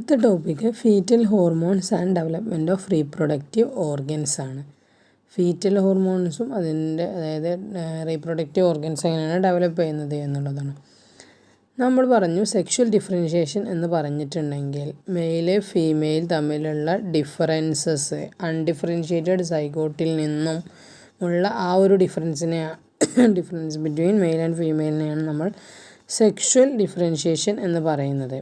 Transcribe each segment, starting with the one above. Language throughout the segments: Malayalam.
അടുത്ത topic fetal hormones and development of reproductive organs ആണ്. ഫീറ്റൽ ഹോർമോൺസും അതായത് റീപ്രൊഡക്റ്റീവ് ഓർഗൻസ് എങ്ങനെയാണ് ഡെവലപ്പ് ചെയ്യുന്നത് എന്നുള്ളതാണ്. നമ്മൾ പറഞ്ഞു സെക്ഷൽ ഡിഫറൻഷിയേഷൻ എന്ന് പറഞ്ഞിട്ടുണ്ടെങ്കിൽ മെയില് ഫീമെയിൽ തമ്മിലുള്ള ഡിഫറൻസസ് അൺഡിഫറൻഷിയേറ്റഡ് സൈഗോട്ടിൽ നിന്നും ഉള്ള ആ ഒരു ഡിഫറൻസ് ബിറ്റ്വീൻ മെയിൽ ആൻഡ് ഫീമെയിലിനെയാണ് നമ്മൾ സെക്ഷൽ ഡിഫറൻഷിയേഷൻ എന്ന് പറയുന്നത്.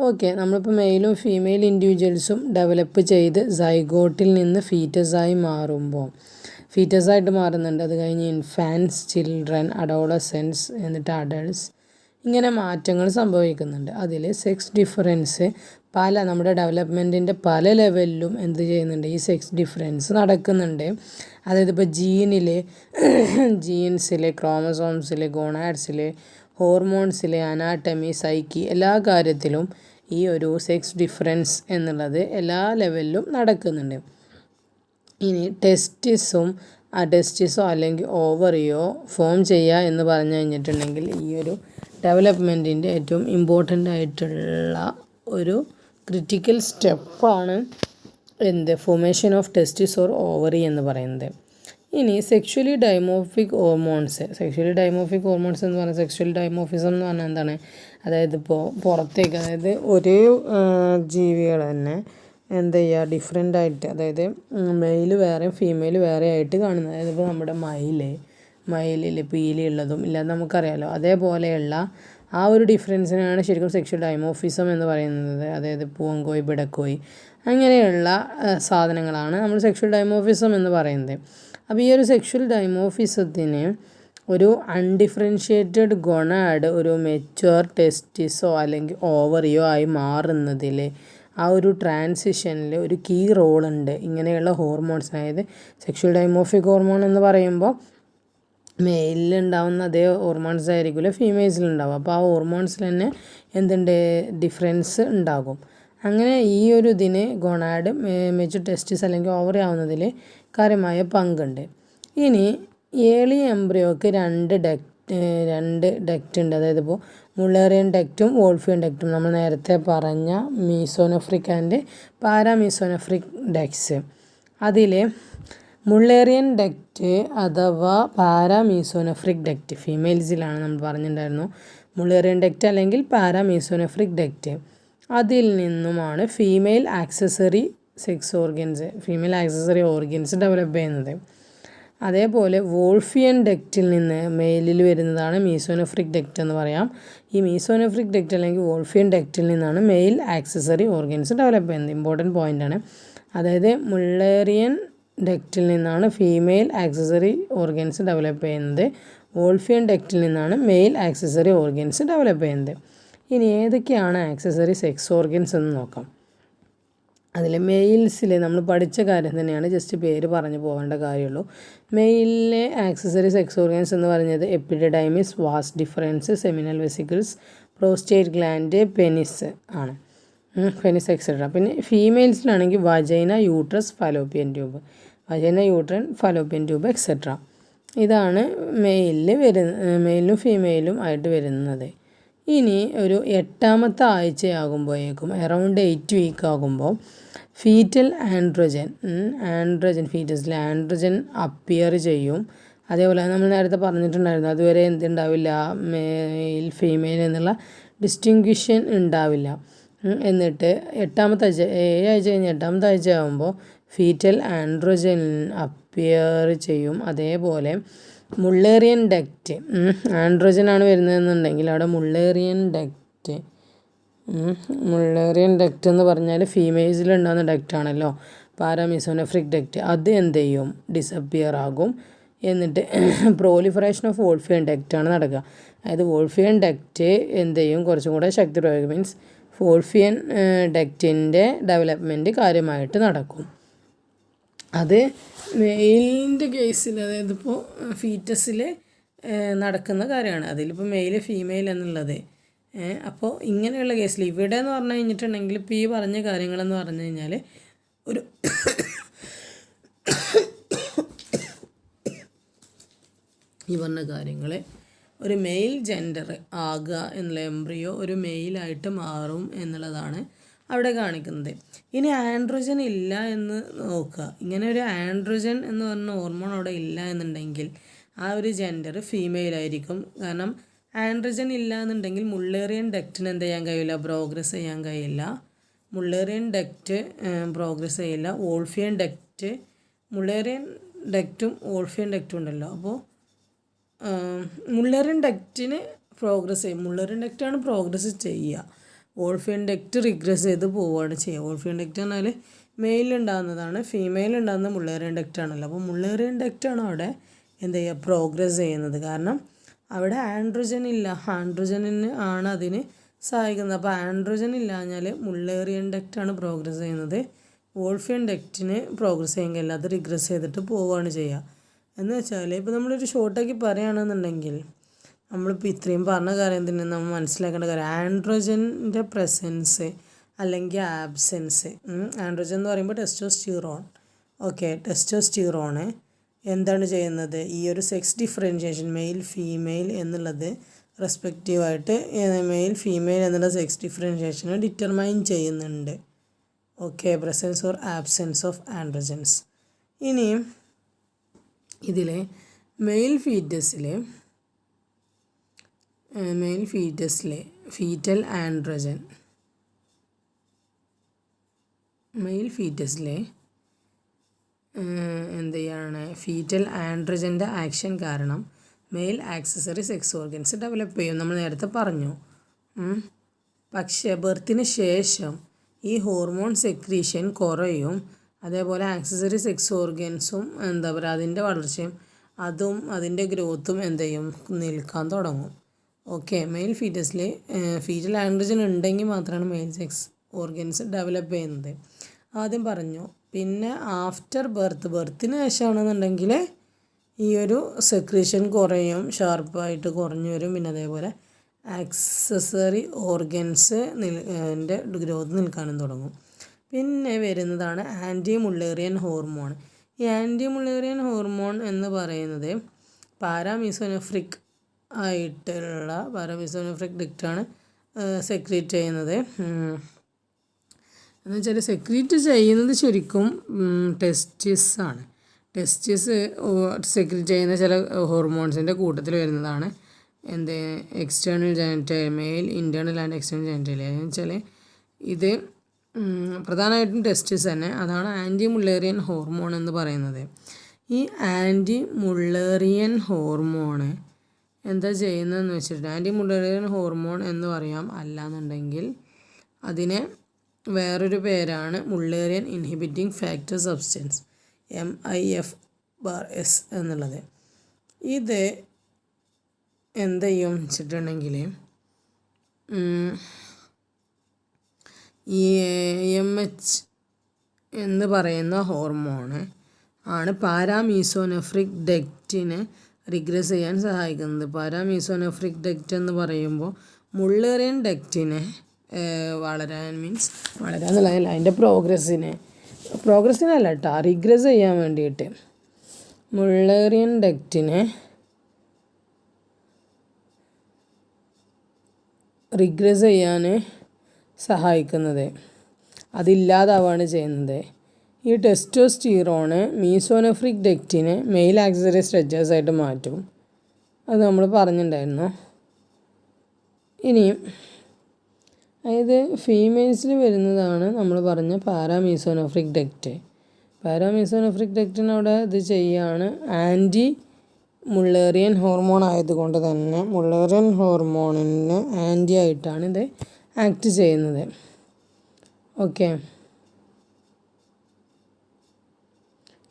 ഓക്കെ, നമ്മളിപ്പോൾ മെയിലും ഫീമെയിൽ ഇൻഡിവിജ്വൽസും ഡെവലപ്പ് ചെയ്ത് സൈഗോട്ടിൽ നിന്ന് ഫീറ്റസായിട്ട് മാറുന്നുണ്ട്. അത് കഴിഞ്ഞ് ഇൻഫാൻസ്, ചിൽഡ്രൻ, അഡോളസെൻസ്, എന്നിട്ട് അഡൾട്ട്സ്, ഇങ്ങനെ മാറ്റങ്ങൾ സംഭവിക്കുന്നുണ്ട്. അതിൽ സെക്സ് ഡിഫറൻസ് നമ്മുടെ ഡെവലപ്മെൻറ്റിൻ്റെ പല ലെവലിലും എന്ത് ചെയ്യുന്നുണ്ട്, ഈ സെക്സ് ഡിഫറൻസ് നടക്കുന്നുണ്ട്. അതായത് ഇപ്പോൾ ജീൻസിൽ, ക്രോമസോംസിൽ, ഗോണാഡ്സിൽ, ഹോർമോൺസിൽ, അനാട്ടമി, സൈക്കി, എല്ലാ കാര്യത്തിലും ഈ ഒരു സെക്സ് ഡിഫറൻസ് എന്നുള്ളത് എല്ലാ ലെവലിലും നടക്കുന്നുണ്ട്. ഇനി ടെസ്റ്റിസോ അല്ലെങ്കിൽ ഓവറിയോ ഫോം ചെയ്യുക എന്ന് പറഞ്ഞു കഴിഞ്ഞിട്ടുണ്ടെങ്കിൽ ഈ ഒരു ഡെവലപ്മെൻറ്റിൻ്റെ ഏറ്റവും ഇമ്പോർട്ടൻ്റ് ആയിട്ടുള്ള ഒരു ക്രിട്ടിക്കൽ സ്റ്റെപ്പാണ് formation of testis or ovary എന്ന് പറയുന്നത്. ഇനി സെക്ഷലി ഡൈമോർഫിക് ഹോർമോൺസ് എന്ന് പറഞ്ഞാൽ സെക്ഷൽ ഡൈമോർഫിസം എന്ന് പറഞ്ഞാൽ എന്താണ്, അതായത് ഇപ്പോൾ പുറത്തേക്ക്, അതായത് ഒരേ ജീവികൾ തന്നെ എന്ത് ചെയ്യുക, ഡിഫറെൻ്റ് ആയിട്ട്, അതായത് മെയില് വേറെ ഫീമെയിൽ വേറെ ആയിട്ട് കാണുന്നത്. അതായത് ഇപ്പോൾ നമ്മുടെ മയിലിൽ പീലിയുള്ളതും ഇല്ലാതെ നമുക്കറിയാലോ, അതേപോലെയുള്ള ആ ഒരു ഡിഫറൻസിനാണ് ശരിക്കും സെക്ഷൽ ഡൈമോർഫിസം എന്ന് പറയുന്നത്. അതായത് പൂവങ്കോയി, പിടക്കോയി, അങ്ങനെയുള്ള സാധനങ്ങളാണ് നമ്മൾ സെക്ഷൽ ഡൈമോർഫിസം എന്ന് പറയുന്നത്. അപ്പോൾ ഈ ഒരു സെക്ഷൽ ഡൈമോർഫിസത്തിന് ഒരു അൺഡിഫറൻഷിയേറ്റഡ് ഗൊണാഡ് ഒരു മെച്വർ ടെസ്റ്റിസോ അല്ലെങ്കിൽ ഓവറിയോ ആയി മാറുന്നതിൽ ആ ഒരു ട്രാൻസിഷനിൽ ഒരു കീ റോളുണ്ട് ഇങ്ങനെയുള്ള ഹോർമോൺസ്. അതായത് സെക്ഷൽ ഡൈമോർഫിക് ഹോർമോൺ എന്ന് പറയുമ്പോൾ മെയിലുണ്ടാവുന്ന അതേ ഹോർമോൺസ് ആയിരിക്കില്ല ഫീമെയിൽസിലുണ്ടാവും. അപ്പോൾ ആ ഹോർമോൺസിൽ തന്നെ ഡിഫറൻസ് ഉണ്ടാകും. അങ്ങനെ ഈ ഒരു ഇതിന് ഗൊണാഡ് മെച്വർ ടെസ്റ്റിസ് അല്ലെങ്കിൽ ഓവറി ആവുന്നതിൽ കാര്യമായ പങ്കുണ്ട്. ഇനി ഏർലി എംബ്രിയോക്ക് രണ്ട് ഡക്റ്റ് ഉണ്ട്. അതായത് ഇപ്പോൾ മുള്ളേറിയൻ ഡക്റ്റും വോൾഫിയൻ ഡക്റ്റും, നമ്മൾ നേരത്തെ പറഞ്ഞ മീസോനോഫ്രിക് ആൻഡ് പാരാമീസോനോഫ്രിക് ഡക്ട്സ്. അതിൽ മുള്ളേറിയൻ ഡക്റ്റ് അഥവാ പാരാമീസോനോഫ്രിക് ഡക്റ്റ് ഫീമെയിൽസിലാണ് നമ്മൾ പറഞ്ഞിട്ടുണ്ടായിരുന്നു. മുള്ളേറിയൻ ഡക്റ്റ് അല്ലെങ്കിൽ പാരാമീസോനോഫ്രിക് ഡക്റ്റ്, അതിൽ നിന്നുമാണ് ഫീമെയിൽ ആക്സസറി ഓർഗൻസ് ഡെവലപ്പ് ചെയ്യുന്നത്. അതേപോലെ വോൾഫിയൻ ഡക്റ്റിൽ നിന്ന് മെയിലിൽ വരുന്നതാണ് മീസോനോഫ്രിക് ഡക്റ്റ് എന്ന് പറയാം. ഈ മീസോനോഫ്രിക് ഡക്റ്റ് അല്ലെങ്കിൽ വോൾഫിയൻ ഡക്റ്റിൽ നിന്നാണ് മെയിൽ ആക്സസറി ഓർഗൻസ് ഡെവലപ്പ് ചെയ്യുന്നത്. ഇമ്പോർട്ടൻറ്റ് പോയിൻ്റാണ്. അതായത് മുള്ളേറിയൻ ഡക്റ്റിൽ നിന്നാണ് ഫീമെയിൽ ആക്സസറി ഓർഗൻസ് ഡെവലപ്പ് ചെയ്യുന്നത്. വോൾഫിയൻ ഡക്റ്റിൽ നിന്നാണ് മെയിൽ ആക്സസറി ഓർഗൻസ് ഡെവലപ്പ് ചെയ്യുന്നത്. ഇനി ഏതൊക്കെയാണ് ആക്സസറി സെക്സ് ഓർഗൻസ് എന്ന് നോക്കാം. അതിൽ മെയിൽസിൽ നമ്മൾ പഠിച്ച കാര്യം തന്നെയാണ്, ജസ്റ്റ് പേര് പറഞ്ഞു പോകേണ്ട കാര്യമുള്ളൂ. മെയിലിലെ ആക്സസറി സെക്സ് ഓർഗൻസ് എന്ന് പറഞ്ഞത് epididymis, vas deferens, seminal vesicles, prostate gland, penis ആണ്, പെനിസ് എക്സെട്ര. പിന്നെ ഫീമെയിൽസിലാണെങ്കിൽ vagina, uterus, fallopian tube et cetera. ഇതാണ് മെയിലും ഫീമെയിലും ആയിട്ട് വരുന്നത്. ഇനി ഒരു 8ാമത്തെ ആഴ്ചയാകുമ്പോഴേക്കും അറൗണ്ട് 8 വീക്ക് ആകുമ്പോൾ ഫീറ്റസിൽ ആൻഡ്രോജൻ അപ്പിയർ ചെയ്യും. അതേപോലെ നമ്മൾ നേരത്തെ പറഞ്ഞിട്ടുണ്ടായിരുന്നു, അതുവരെ എന്തുണ്ടാവില്ല, മെയിൽ ഫീമെയിൽ എന്നുള്ള ഡിസ്റ്റിങ്വിഷൻ ഉണ്ടാവില്ല. എന്നിട്ട് 8ാമത്തെ ആഴ്ച, 7 ആഴ്ച കഴിഞ്ഞ് 8ാമത്തെ ആഴ്ച ആകുമ്പോൾ ഫീറ്റൽ ആൻഡ്രോജൻ അപ്പിയർ ചെയ്യും. അതേപോലെ മുള്ളേറിയൻ ഡക്റ്റ്, ആൻഡ്രോജൻ ആണ് വരുന്നതെന്നുണ്ടെങ്കിൽ അവിടെ മുള്ളേറിയൻ ഡക്റ്റ് എന്ന് പറഞ്ഞാൽ ഫീമെയിൽസിലുണ്ടാകുന്ന ഡക്റ്റാണല്ലോ, പാരാമീസോനോഫ്രിക് ഡക്റ്റ്, അത് എന്ത് ചെയ്യും, ഡിസപ്പിയർ ആകും. എന്നിട്ട് പ്രോലിഫറേഷൻ ഓഫ് വോൾഫിയൻ ഡക്റ്റാണ് നടക്കുക. അതായത് വോൾഫിയൻ ഡക്റ്റ് എന്ത് ചെയ്യും, കുറച്ചും കൂടെ ശക്തി പ്രയോഗിക്കും. മീൻസ് വോൾഫിയൻ ഡക്റ്റിൻ്റെ ഡെവലപ്മെൻറ്റ് കാര്യമായിട്ട് നടക്കും. അത് മെയിലിൻ്റെ കേസിൽ, അതായത് ഇപ്പോൾ ഫീറ്റസിൽ നടക്കുന്ന കാര്യമാണ്. അതിലിപ്പോൾ മെയിൽ ഫീമെയിൽ എന്നുള്ളത്. അപ്പോൾ ഇങ്ങനെയുള്ള കേസിൽ ഇവിടെ എന്ന് പറഞ്ഞു കഴിഞ്ഞിട്ടുണ്ടെങ്കിൽ ഇപ്പോൾ ഈ പറഞ്ഞ കാര്യങ്ങളെന്ന് പറഞ്ഞു കഴിഞ്ഞാൽ ഒരു ഈ പറഞ്ഞ കാര്യങ്ങൾ ഒരു മെയിൽ ജെൻഡർ ആകുക എന്നുള്ള എംബ്രിയോ ഒരു മെയിലായിട്ട് മാറും എന്നുള്ളതാണ് അവിടെ കാണിക്കുന്നത്. ഇനി ആൻഡ്രോജൻ ഇല്ല എന്ന് നോക്കുക. ഇങ്ങനെ ഒരു ആൻഡ്രോജൻ എന്ന് പറഞ്ഞ ഹോർമോൺ അവിടെ ഇല്ല എന്നുണ്ടെങ്കിൽ ആ ഒരു ജെൻഡർ ഫീമെയിൽ ആയിരിക്കും. കാരണം ആൻഡ്രോജൻ ഇല്ല എന്നുണ്ടെങ്കിൽ മുള്ളേറിയൻ ഡക്റ്റിന് എന്ത് ചെയ്യാൻ കഴിയില്ല, പ്രോഗ്രസ് ചെയ്യാൻ കഴിയില്ല. മുള്ളേറിയൻ ഡക്റ്റ് പ്രോഗ്രസ് ചെയ്യില്ല. വോൾഫിയൻ ഡക്റ്റ്, മുള്ളേറിയൻ ഡക്റ്റും വോൾഫിയൻ ഡക്റ്റും ഉണ്ടല്ലോ. അപ്പോൾ മുള്ളേറിയൻ ഡക്റ്റിന് പ്രോഗ്രസ് ചെയ്യും. മുള്ളേറിയൻ ഡക്റ്റാണ് പ്രോഗ്രസ് ചെയ്യുക. വോൾഫിയൻ ഡക്റ്റ് റിഗ്രസ് ചെയ്ത് പോവുകയാണ് ചെയ്യുക. വോൾഫിയൻ ഡക്റ്റ് പറഞ്ഞാൽ മെയിൽ ഉണ്ടാകുന്നതാണ്, ഫീമെയിൽ ഉണ്ടാകുന്ന മുള്ളേറിയൻ ഡക്റ്റ് ആണല്ലോ. അപ്പോൾ മുള്ളേറിയൻ ഡക്റ്റാണ് അവിടെ എന്ത് ചെയ്യുക, പ്രോഗ്രസ് ചെയ്യുന്നത്. കാരണം അവിടെ ആൻഡ്രോജൻ ഇല്ല. ആൻഡ്രോജനിന് ആണ് അതിന് സഹായിക്കുന്നത്. അപ്പോൾ ആൻഡ്രോജൻ ഇല്ലാഞ്ഞാൽ മുള്ളേറിയൻ ഡക്റ്റാണ് പ്രോഗ്രസ് ചെയ്യുന്നത്. വോൾഫിയൻ ഡക്റ്റിന് പ്രോഗ്രസ് ചെയ്യാൻ കഴിയില്ല, അത് റിഗ്രസ് ചെയ്തിട്ട് പോവുകയാണ് ചെയ്യുക. എന്ന് വെച്ചാൽ ഇപ്പോൾ നമ്മളൊരു ഷോർട്ടാക്കി പറയുകയാണെന്നുണ്ടെങ്കിൽ നമ്മളിപ്പോൾ ഇത്രയും പറഞ്ഞ കാര്യം തന്നെ നമ്മൾ മനസ്സിലാക്കേണ്ട കാര്യം, ആൻഡ്രോജൻ്റെ പ്രസൻസ് അല്ലെങ്കിൽ ആബ്സെൻസ്. ആൻഡ്രോജൻ എന്ന് പറയുമ്പോൾ ടെസ്റ്റോസ്റ്റിറോൺ. ഓക്കെ, ടെസ്റ്റോസ്റ്റിറോണ് എന്താണ് ചെയ്യുന്നത്, ഈ ഒരു സെക്സ് ഡിഫറൻഷിയേഷൻ മെയിൽ ഫീമെയിൽ എന്നുള്ളത് റെസ്പെക്റ്റീവായിട്ട് മെയിൽ ഫീമെയിൽ എന്നുള്ള സെക്സ് ഡിഫറൻഷിയേഷനെ ഡിറ്റർമൈൻ ചെയ്യുന്നുണ്ട്. Okay, presence or absence of androgens. ഇനിയും ഇതിലെ മെയിൽ ഫീറ്റസിലെ ഫീറ്റൽ ആൻഡ്രോജൻ, മെയിൽ ഫീറ്റസിലെ എന്ത് ചെയ്യാണ്, ഫീറ്റൽ ആൻഡ്രോജൻ്റെ ആക്ഷൻ കാരണം male accessory sex organs develop ചെയ്യും. നമ്മൾ നേരത്തെ പറഞ്ഞു. പക്ഷേ ബർത്തിന് ശേഷം ഈ ഹോർമോൺ സെക്രീഷൻ കുറയും. അതേപോലെ ആക്സസറി സെക്സ് ഓർഗൻസും എന്താ പറയുക, അതിൻ്റെ വളർച്ചയും അതും അതിൻ്റെ ഗ്രോത്തും എന്ത് ചെയ്യും, നിൽക്കാൻ തുടങ്ങും. ഓക്കെ, മെയിൽ ഫീറ്റസിൽ ഫീറ്റൽ ആൻഡ്രോജൻ ഉണ്ടെങ്കിൽ മാത്രമാണ് മെയിൽ സെക്സ് ഓർഗൻസ് ഡെവലപ്പ് ചെയ്യുന്നത്. ആദ്യം പറഞ്ഞു. പിന്നെ ആഫ്റ്റർ ബർത്തിന് ശേഷമാണെന്നുണ്ടെങ്കിൽ ഈ ഒരു സെക്രീഷൻ കുറയും, ഷാർപ്പായിട്ട് കുറഞ്ഞു വരും. പിന്നെ അതേപോലെ ആക്സസറി ഓർഗൻസ് ഗ്രോത്ത് നിൽക്കാനും തുടങ്ങും. പിന്നെ വരുന്നതാണ് ആൻറ്റി മുള്ളേറിയൻ ഹോർമോൺ. ഈ ആൻറ്റി മുള്ളേറിയൻ ഹോർമോൺ എന്ന് പറയുന്നത് പാരാമീസോനെഫ്രിക് ആയിട്ടുള്ള പാരാമീസോനെഫ്രിക് ഡിക്റ്റാണ് സെക്രീറ്റ് ചെയ്യുന്നത്. എന്ന് വെച്ചാൽ സെക്രീറ്റ് ചെയ്യുന്നത് ശരിക്കും ടെസ്റ്റിസ് ആണ്. ടെസ്റ്റിസ് സെക്രീറ്റ് ചെയ്യുന്ന ചില ഹോർമോൺസിൻ്റെ കൂട്ടത്തിൽ വരുന്നതാണ് external genital male, internal and external genital. എന്ന് വെച്ചാൽ ഇത് പ്രധാനമായിട്ടും ടെസ്റ്റിസ് തന്നെ. അതാണ് ആൻറ്റി മുള്ളേറിയൻ ഹോർമോൺ എന്ന് പറയുന്നത്. ഈ ആൻറ്റി മുള്ളേറിയൻ ഹോർമോണ് എന്താ ചെയ്യുന്നതെന്ന് വെച്ചിട്ട്, ആൻറ്റി മുള്ളേറിയൻ ഹോർമോൺ എന്ന് പറയാം. അല്ലാന്നുണ്ടെങ്കിൽ അതിനെ വേറൊരു പേരാണ് Mullerian inhibiting factor substance, MIFS എന്നുള്ളത്. ഇത് എന്ത് ചെയ്യും വെച്ചിട്ടുണ്ടെങ്കിൽ ഈ AMH എന്ന് പറയുന്ന ഹോർമോണ് ആണ് പാരാമീസോനെഫ്രിക് ഡക്റ്റിനെ റിഗ്രസ് ചെയ്യാൻ സഹായിക്കുന്നത്. പാരാമീസോനെഫ്രിക് ഡക്റ്റ് എന്ന് പറയുമ്പോൾ മുള്ളേറിയൻ ഡക്റ്റിനെ വളരാൻ എന്നുള്ളതല്ല, അതിൻ്റെ പ്രോഗ്രസ്സിനല്ല കേട്ടോ, റിഗ്രസ് ചെയ്യാൻ വേണ്ടിയിട്ട് മുള്ളേറിയൻ ഡക്റ്റിനെ റിഗ്രസ് ചെയ്യാൻ സഹായിക്കുന്നത്, അതില്ലാതാവുകയാണ് ചെയ്യുന്നത്. ഈ ടെസ്റ്റോസ്റ്റിറോണ് മീസോനെഫ്രിക് ഡക്റ്റിനെ മെയിൽ ആക്സസറി സ്ട്രെച്ചേഴ്സായിട്ട് മാറ്റും. അത് നമ്മൾ പറഞ്ഞിട്ടുണ്ടായിരുന്നു. ഇനിയും അതായത് ഫീമെയിൽസിൽ വരുന്നതാണ് നമ്മൾ പറഞ്ഞ പാരാമീസോനെഫ്രിക് ഡക്റ്റ്. പാരാമീസോനെഫ്രിക് ഡക്റ്റിനവിടെ ഇത് ചെയ്യുകയാണ്. ആൻറ്റി മുള്ളേറിയൻ ഹോർമോൺ ആയതുകൊണ്ട് തന്നെ മുള്ളേറിയൻ ഹോർമോണിന് ആൻറ്റി ആയിട്ടാണ് ഇത് ആക്ട് ചെയ്യുന്നത്. ഓക്കെ,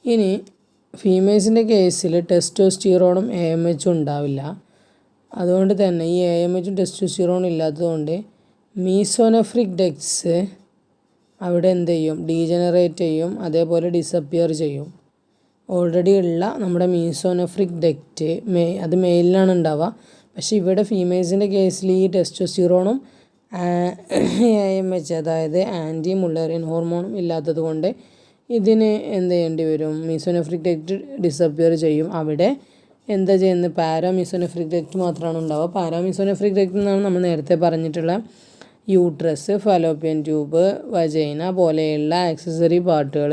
ഇനി ഫീമെയിൽസിൻ്റെ കേസിൽ ടെസ്റ്റോസ്റ്റിറോണും AMH ഉണ്ടാവില്ല. അതുകൊണ്ട് തന്നെ ഈ AMH ടെസ്റ്റോസ്റ്റിറോണും ഇല്ലാത്തതുകൊണ്ട് മീസോനെഫ്രിക് ഡക്ട്സ് അവിടെ എന്ത് ചെയ്യും, ഡീജനറേറ്റ് ചെയ്യും, അതേപോലെ ഡിസപ്പിയർ ചെയ്യും. ഓൾറെഡി ഉള്ള നമ്മുടെ മീസോനെഫ്രിക് ഡക്റ്റ് അത് മെയിലിനാണ് ഉണ്ടാവുക. പക്ഷേ ഇവിടെ ഫീമെയിൽസിൻ്റെ കേസിൽ ഈ ടെസ്റ്റോസ്റ്റിറോണും AMH അതായത് ആൻറ്റി മുള്ളേറിയൻ ഹോർമോണും ഇല്ലാത്തത് കൊണ്ട് ഇതിന് എന്ത് ചെയ്യേണ്ടി വരും, മീസോനെഫ്രിക് ഡക്റ്റ് ഡിസപ്പിയർ ചെയ്യും. അവിടെ എന്താ ചെയ്യുന്നത്, പാരാമീസോനെഫ്രിക് ഡക്റ്റ് മാത്രമാണ് ഉണ്ടാവുക. പാരാമീസോനെഫ്രിക് ഡക്റ്റ് എന്നാണ് നമ്മൾ നേരത്തെ പറഞ്ഞിട്ടുള്ള യൂട്രസ്, ഫലോപ്പിയൻ ട്യൂബ്, വജൈന പോലെയുള്ള ആക്സസറി പാർട്ടുകൾ,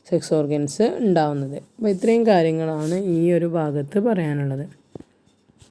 സെക്സ് ഓർഗൻസ് ഉണ്ടാവുന്നത്. അപ്പോൾ ഇത്രയും കാര്യങ്ങളാണ് ഈ ഒരു ഭാഗത്ത് പറയാനുള്ളത്.